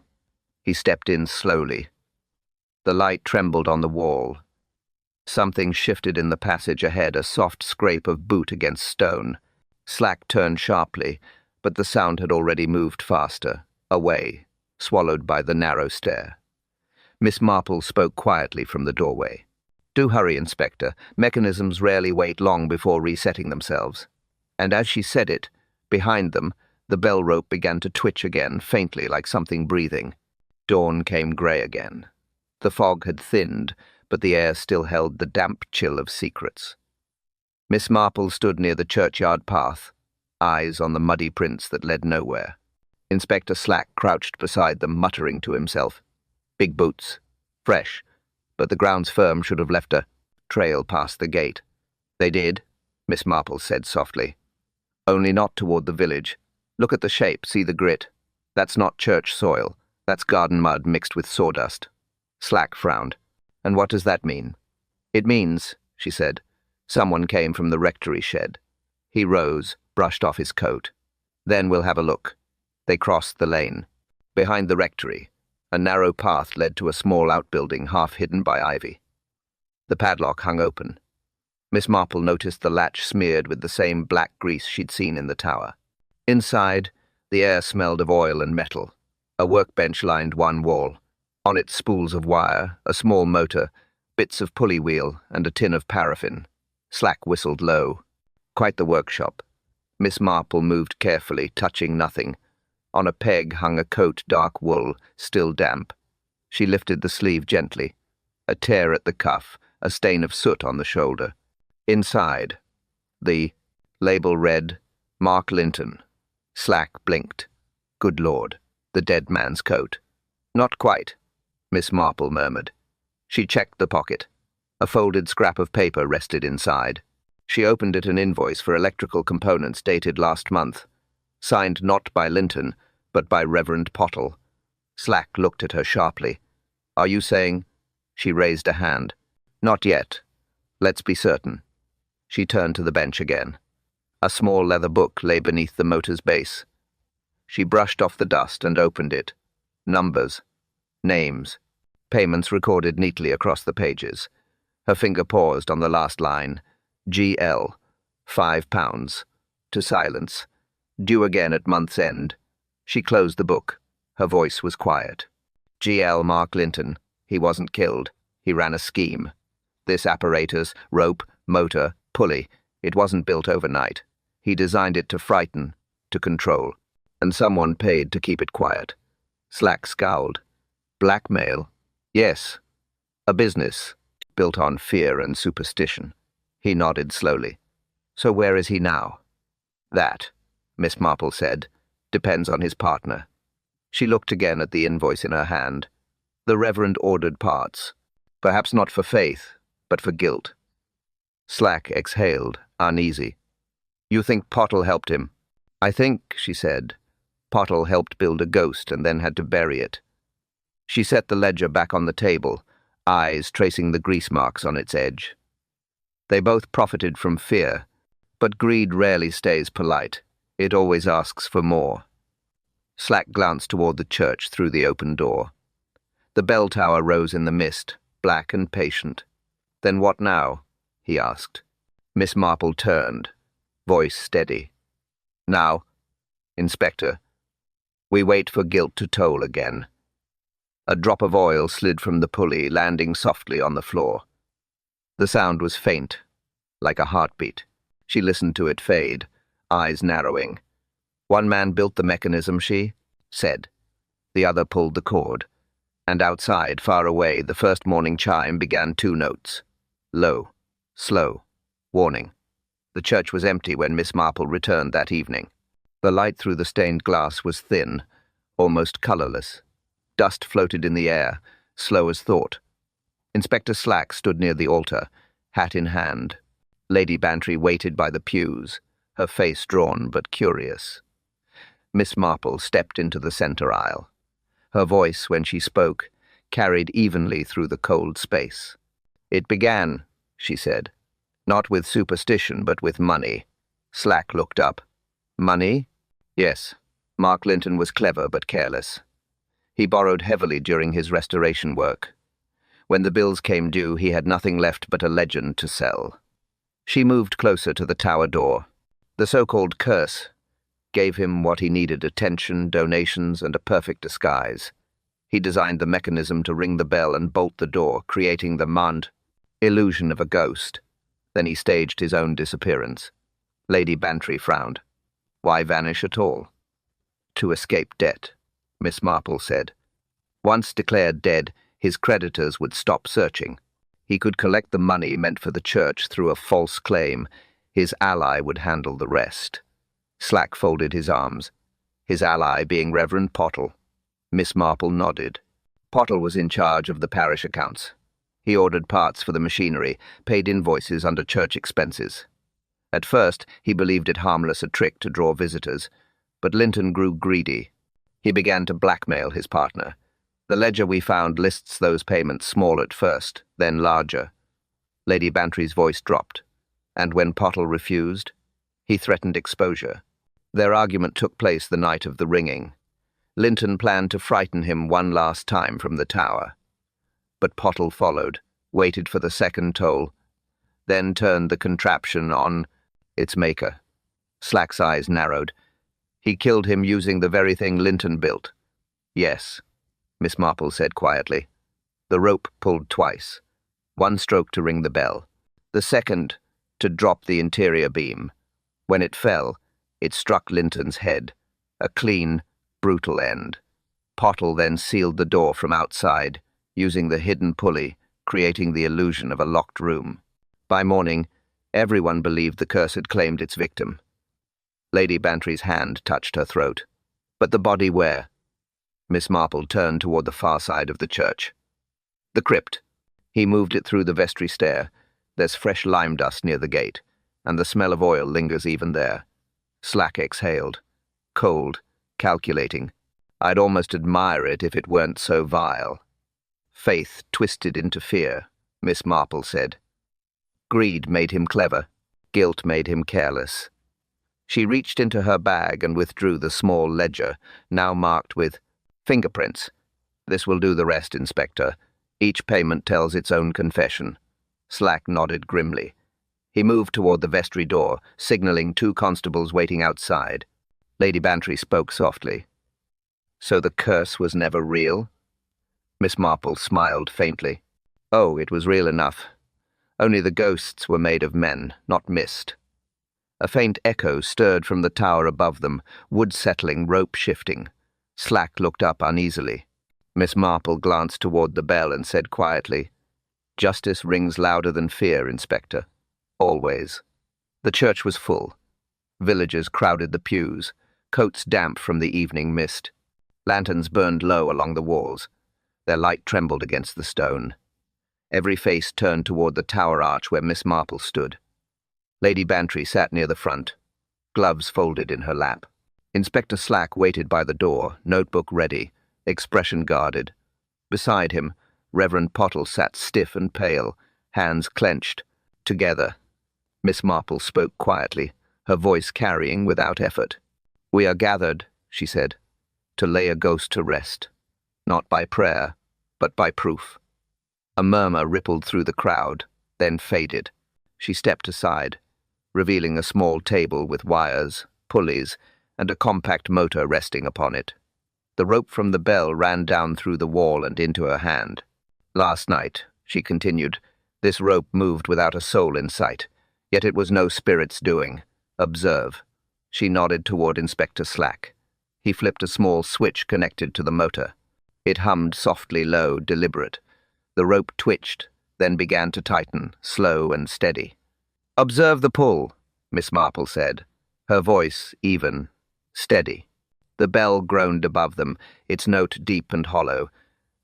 He stepped in slowly. The light trembled on the wall. Something shifted in the passage ahead, a soft scrape of boot against stone. Slack turned sharply, but the sound had already moved faster, away, swallowed by the narrow stair. Miss Marple spoke quietly from the doorway. "Do hurry, Inspector. Mechanisms rarely wait long before resetting themselves." And as she said it, behind them, the bell rope began to twitch again, faintly, like something breathing. Dawn came grey again. The fog had thinned, but the air still held the damp chill of secrets. Miss Marple stood near the churchyard path, eyes on the muddy prints that led nowhere. Inspector Slack crouched beside them, muttering to himself. Big boots. Fresh. But the grounds firm should have left a trail past the gate. "They did," Miss Marple said softly. "Only not toward the village. Look at the shape, see the grit. That's not church soil. That's garden mud mixed with sawdust." Slack frowned. "And what does that mean?" "It means," she said, "someone came from the rectory shed." He rose, brushed off his coat. "Then we'll have a look." They crossed the lane. Behind the rectory, a narrow path led to a small outbuilding half hidden by ivy. The padlock hung open. Miss Marple noticed the latch smeared with the same black grease she'd seen in the tower. Inside, the air smelled of oil and metal. A workbench lined one wall. On it, spools of wire, a small motor, bits of pulley wheel, and a tin of paraffin. Slack whistled low. Quite the workshop. Miss Marple moved carefully, touching nothing. On a peg hung a coat, dark wool, still damp. She lifted the sleeve gently. A tear at the cuff, a stain of soot on the shoulder. Inside, the label read, "Mark Linton." Slack blinked. Good Lord, the dead man's coat. "Not quite," Miss Marple murmured. She checked the pocket. A folded scrap of paper rested inside. She opened it, an invoice for electrical components dated last month. Signed not by Linton, but by Reverend Pottle. Slack looked at her sharply. "Are you saying—" She raised a hand. "Not yet. Let's be certain." She turned to the bench again. A small leather book lay beneath the motor's base. She brushed off the dust and opened it. Numbers. Names. Payments recorded neatly across the pages. Her finger paused on the last line. GL. £5. To silence. Due again at month's end. She closed the book. Her voice was quiet. GL Mark Linton. He wasn't killed. He ran a scheme. This apparatus, rope, motor, pulley, it wasn't built overnight. He designed it to frighten, to control. And someone paid to keep it quiet. Slack scowled. Blackmail? Yes. A business, built on fear and superstition. He nodded slowly. "So where is he now?" "That," Miss Marple said, "depends on his partner." She looked again at the invoice in her hand. The Reverend ordered parts. Perhaps not for faith, but for guilt. Slack exhaled, uneasy. "You think Pottle helped him?" "I think," she said, "Pottle helped build a ghost and then had to bury it." She set the ledger back on the table, eyes tracing the grease marks on its edge. They both profited from fear, but greed rarely stays polite. It always asks for more. Slack glanced toward the church through the open door. The bell tower rose in the mist, black and patient. "Then what now?" he asked. Miss Marple turned, voice steady. "Now, Inspector, we wait for guilt to toll again." A drop of oil slid from the pulley, landing softly on the floor. The sound was faint, like a heartbeat. She listened to it fade, eyes narrowing. "One man built the mechanism," she said. The other pulled the cord. And outside, far away, the first morning chime began 2 notes. Low, slow, warning. The church was empty when Miss Marple returned that evening. The light through the stained glass was thin, almost colorless. Dust floated in the air, slow as thought. Inspector Slack stood near the altar, hat in hand. Lady Bantry waited by the pews, her face drawn but curious. Miss Marple stepped into the center aisle. Her voice, when she spoke, carried evenly through the cold space. "It began," she said, "not with superstition, but with money." Slack looked up. "Money?" "Yes. Mark Linton was clever but careless. He borrowed heavily during his restoration work. When the bills came due, he had nothing left but a legend to sell. She moved closer to the tower door. The so-called curse gave him what he needed: attention, donations, and a perfect disguise. He designed the mechanism to ring the bell and bolt the door, creating the illusion of a ghost. Then he staged his own disappearance. Lady Bantry frowned. Why vanish at all? To escape debt, Miss Marple said. Once declared dead, his creditors would stop searching. He could collect the money meant for the church through a false claim. His ally would handle the rest. Slack folded his arms, his ally being Reverend Pottle. Miss Marple nodded. Pottle was in charge of the parish accounts. He ordered parts for the machinery, paid invoices under church expenses. At first, he believed it harmless a trick to draw visitors, but Linton grew greedy. He began to blackmail his partner. The ledger we found lists those payments small at first, then larger. Lady Bantry's voice dropped, and when Pottle refused, he threatened exposure. Their argument took place the night of the ringing. Linton planned to frighten him one last time from the tower. But Pottle followed, waited for the second toll, then turned the contraption on its maker. Slack's eyes narrowed. He killed him using the very thing Linton built. Yes, Miss Marple said quietly. The rope pulled twice. One stroke to ring the bell. The second to drop the interior beam. When it fell, it struck Linton's head. A clean, brutal end. Pottle then sealed the door from outside, using the hidden pulley, creating the illusion of a locked room. By morning, everyone believed the curse had claimed its victim. Lady Bantry's hand touched her throat. But the body where? Miss Marple turned toward the far side of the church. The crypt. He moved it through the vestry stair. There's fresh lime dust near the gate, and the smell of oil lingers even there. Slack exhaled. Cold, calculating. I'd almost admire it if it weren't so vile. Faith twisted into fear, Miss Marple said. Greed made him clever. Guilt made him careless. She reached into her bag and withdrew the small ledger, now marked with fingerprints. This will do the rest, Inspector. Each payment tells its own confession. Slack nodded grimly. He moved toward the vestry door, signaling 2 constables waiting outside. Lady Bantry spoke softly. So the curse was never real? Miss Marple smiled faintly. Oh, it was real enough. Only the ghosts were made of men, not mist. A faint echo stirred from the tower above them, wood settling, rope shifting. Slack looked up uneasily. Miss Marple glanced toward the bell and said quietly, Justice rings louder than fear, Inspector. Always. The church was full. Villagers crowded the pews, coats damp from the evening mist. Lanterns burned low along the walls. Their light trembled against the stone. Every face turned toward the tower arch where Miss Marple stood. Lady Bantry sat near the front, gloves folded in her lap. Inspector Slack waited by the door, notebook ready, expression guarded. Beside him, Reverend Pottle sat stiff and pale, hands clenched. Together. Miss Marple spoke quietly, her voice carrying without effort. We are gathered, she said, to lay a ghost to rest, not by prayer, but by proof. A murmur rippled through the crowd, then faded. She stepped aside, revealing a small table with wires, pulleys, and a compact motor resting upon it. The rope from the bell ran down through the wall and into her hand. Last night, she continued, this rope moved without a soul in sight, yet it was no spirit's doing. Observe. She nodded toward Inspector Slack. He flipped a small switch connected to the motor. It hummed softly low, deliberate. The rope twitched, then began to tighten, slow and steady. Observe the pull, Miss Marple said, her voice even, steady. The bell groaned above them, its note deep and hollow.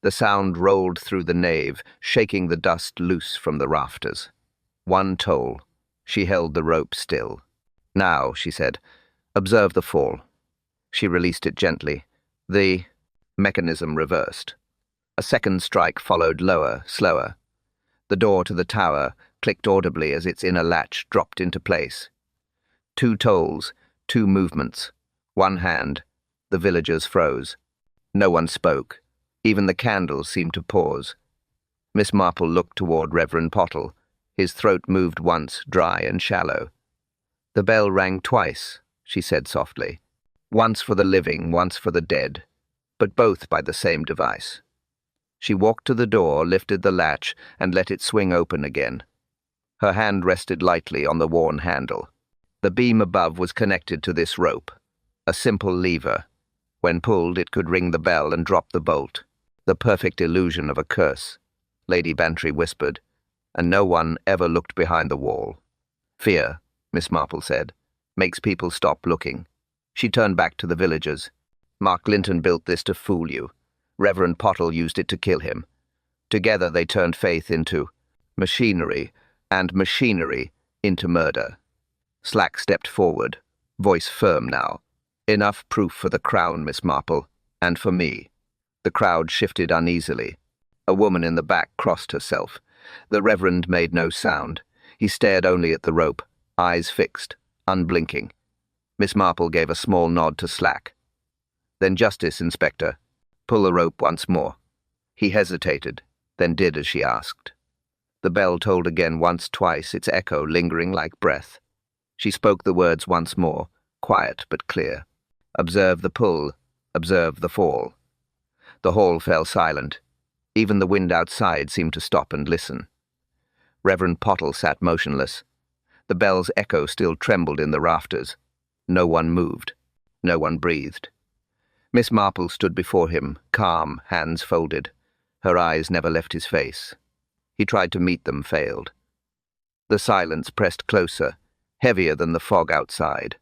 The sound rolled through the nave, shaking the dust loose from the rafters. One toll. She held the rope still. Now, she said, observe the fall. She released it gently. The mechanism reversed. A second strike followed lower, slower. The door to the tower clicked audibly as its inner latch dropped into place. 2 tolls, 2 movements. One hand. The villagers froze. No one spoke. Even the candles seemed to pause. Miss Marple looked toward Reverend Pottle. His throat moved once, dry and shallow. "The bell rang twice," she said softly. "Once for the living, once for the dead, but both by the same device." She walked to the door, lifted the latch, and let it swing open again. Her hand rested lightly on the worn handle. The beam above was connected to this rope, a simple lever. When pulled, it could ring the bell and drop the bolt. The perfect illusion of a curse, Lady Bantry whispered, and no one ever looked behind the wall. "Fear," Miss Marple said, "makes people stop looking." She turned back to the villagers. "Mark Linton built this to fool you. Reverend Pottle used it to kill him. Together they turned faith into machinery, and machinery into murder." Slack stepped forward, voice firm now. "Enough proof for the Crown, Miss Marple, and for me." The crowd shifted uneasily. A woman in the back crossed herself. The Reverend made no sound. He stared only at the rope, eyes fixed, unblinking. Miss Marple gave a small nod to Slack. "Then justice, Inspector. Pull the rope once more." He hesitated, then did as she asked. The bell tolled again once, twice, its echo lingering like breath. She spoke the words once more, quiet but clear. "Observe the pull, observe the fall." The hall fell silent. Even the wind outside seemed to stop and listen. Reverend Pottle sat motionless. The bell's echo still trembled in the rafters. No one moved. No one breathed. Miss Marple stood before him, calm, hands folded. Her eyes never left his face. He tried to meet them, failed. The silence pressed closer, heavier than the fog outside.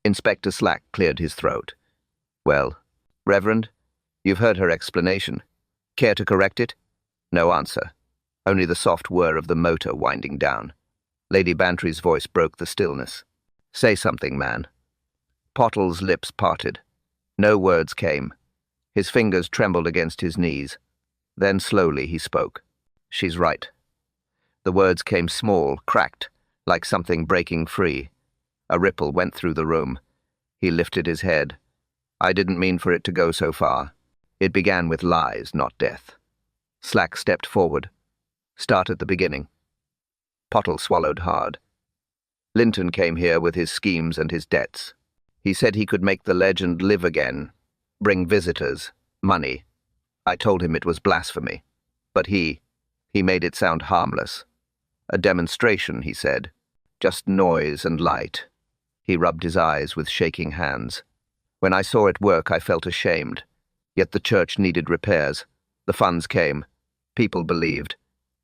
Inspector Slack cleared his throat. "Well, Reverend, you've heard her explanation. Care to correct it?" No answer. Only the soft whir of the motor winding down. Lady Bantry's voice broke the stillness. "Say something, man." Pottle's lips parted. No words came. His fingers trembled against his knees. Then slowly he spoke. "She's right." The words came small, cracked, like something breaking free. A ripple went through the room. He lifted his head. "I didn't mean for it to go so far. It began with lies, not death." Slack stepped forward. "Start at the beginning." Pottle swallowed hard. "Linton came here with his schemes and his debts. He said he could make the legend live again, bring visitors, money. I told him it was blasphemy. But he made it sound harmless. A demonstration, he said. Just noise and light." He rubbed his eyes with shaking hands. "When I saw it work, I felt ashamed. Yet the church needed repairs. The funds came. People believed.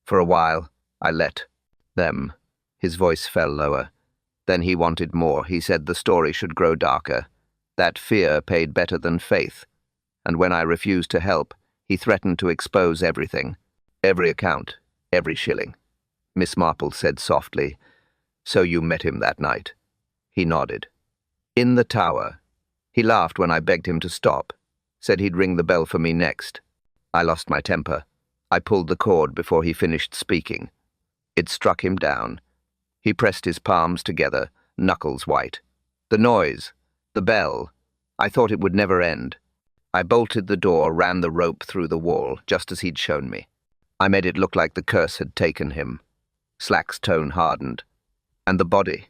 For a while, I let them." His voice fell lower. "Then he wanted more. He said the story should grow darker. That fear paid better than faith. And when I refused to help, he threatened to expose everything. Every account, every shilling." Miss Marple said softly, "So you met him that night?" He nodded. "In the tower. He laughed when I begged him to stop. Said he'd ring the bell for me next. I lost my temper. I pulled the cord before he finished speaking. It struck him down. He pressed his palms together, knuckles white. The noise, the bell. I thought it would never end. I bolted the door, ran the rope through the wall, just as he'd shown me. I made it look like the curse had taken him." Slack's tone hardened. "And the body?"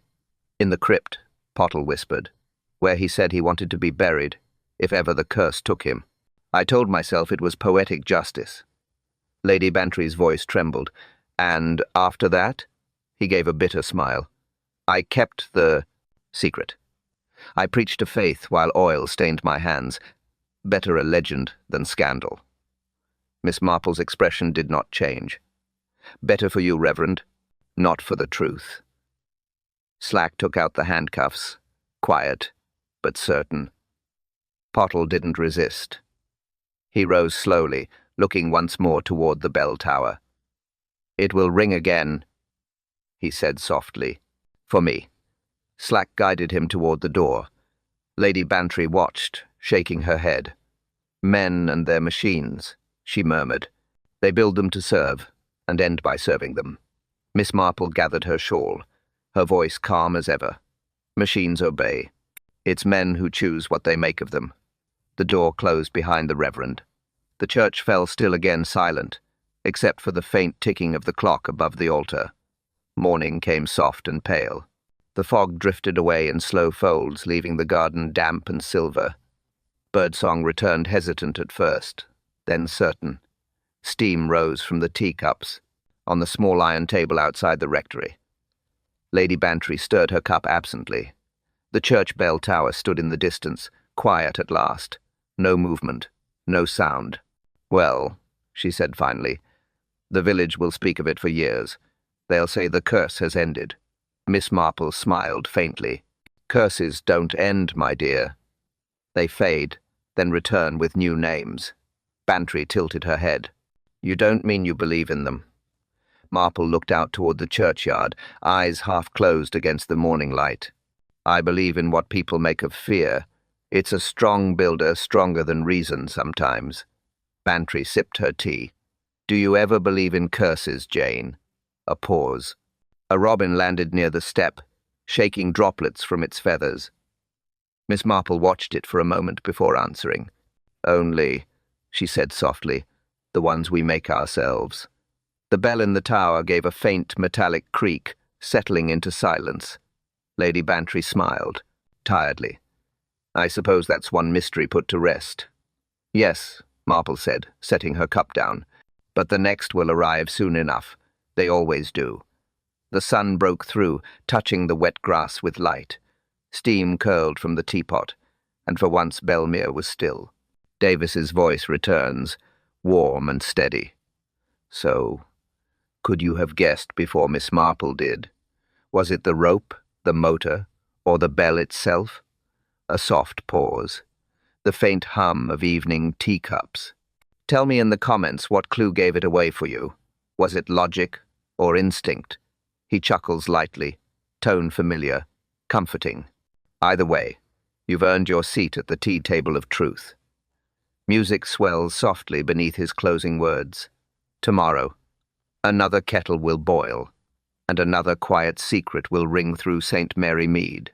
"In the crypt," Pottle whispered, "where he said he wanted to be buried, if ever the curse took him. I told myself it was poetic justice." Lady Bantry's voice trembled. "And after that?" He gave a bitter smile. "I kept the secret. I preached a faith while oil stained my hands. Better a legend than scandal." Miss Marple's expression did not change. "Better for you, Reverend, not for the truth." Slack took out the handcuffs, quiet but certain. Pottle didn't resist. He rose slowly, looking once more toward the bell tower. "It will ring again," he said softly, "for me." Slack guided him toward the door. Lady Bantry watched, shaking her head. "Men and their machines," she murmured. "They build them to serve, and end by serving them." Miss Marple gathered her shawl, her voice calm as ever. "Machines obey. It's men who choose what they make of them." The door closed behind the Reverend. The church fell still again, silent. except for the faint ticking of the clock above the altar. Morning came soft and pale. The fog drifted away in slow folds, leaving the garden damp and silver. Birdsong returned hesitant at first, then certain. Steam rose from the teacups on the small iron table outside the rectory. Lady Bantry stirred her cup absently. The church bell tower stood in the distance, quiet at last. No movement, no sound. "Well," she said finally, "the village will speak of it for years. They'll say the curse has ended." Miss Marple smiled faintly. "Curses don't end, my dear. They fade, then return with new names." Bantry tilted her head. "You don't mean you believe in them?" Marple looked out toward the churchyard, eyes half closed against the morning light. "I believe in what people make of fear. It's a strong builder, stronger than reason sometimes." Bantry sipped her tea. "Do you ever believe in curses, Jane?" A pause. A robin landed near the step, shaking droplets from its feathers. Miss Marple watched it for a moment before answering. "Only," she said softly, "the ones we make ourselves." The bell in the tower gave a faint metallic creak, settling into silence. Lady Bantry smiled, tiredly. "I suppose that's one mystery put to rest." "Yes," Marple said, setting her cup down. "But the next will arrive soon enough. They always do." The sun broke through, touching the wet grass with light. Steam curled from the teapot, and for once Belmere was still. Davis's voice returns, warm and steady. "So, could you have guessed before Miss Marple did? Was it the rope, the motor, or the bell itself?" A soft pause. The faint hum of evening teacups. "Tell me in the comments what clue gave it away for you. Was it logic or instinct?" He chuckles lightly, tone familiar, comforting. "Either way, you've earned your seat at the tea table of truth." Music swells softly beneath his closing words. Tomorrow, another kettle will boil, and another quiet secret will ring through St. Mary Mead.